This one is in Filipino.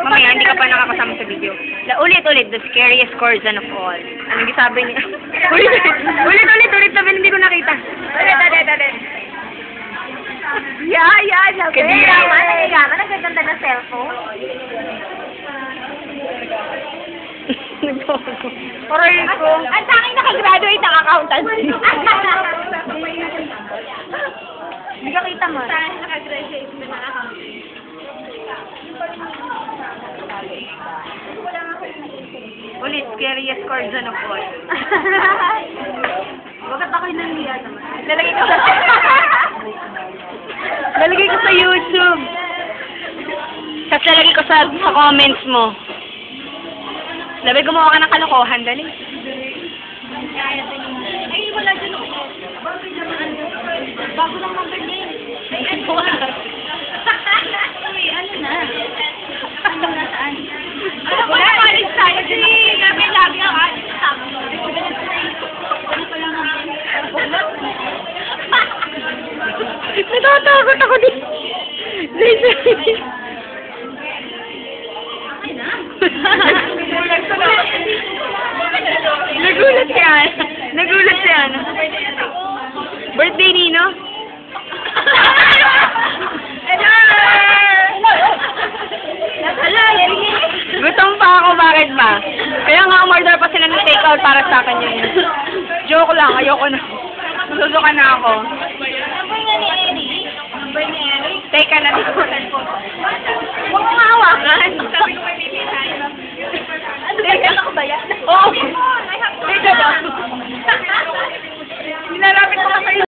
Mamaya, hindi ka pa nakakasama sa video. Ulit-ulit, the scariest Corzan of all. Anong sabi niya? Ulit-ulit, sabi hindi ko nakita. Ulit. Sabi. Kadiri. Yaman, ang ganda ng cellphone. Aray ko. Ang tanging nakagraduate ng accountancy. Hindi ka kita mo. Tanging nakagraduate ng accountancy. Ulit, scariest Corzan of all. Bakit ako'y nangiya naman? Lalagay ko sa YouTube. Tapos lalagay ko sa comments mo. Sabi, gumawa ka ng kalokohan, dali. Ay, wala dyan ako. Bago lang number name. Ay, ano na? Uy, ano na? Ano na saan? Ano ba na college tayo? Kasi lagi ang alis sa akin. Ano pa lang ang Natatakot ako din. Nagulat si Ana. Birthday Nino? Gutom pa ako, bakit ba? Kaya nga umorder pa sila ng take out para sa akin yun. Joke lang, ayoko na. Masusuka na ako. number nga ni Eric? Number ni Eric? Teka na, di ko. Huwag mo nga hawakan.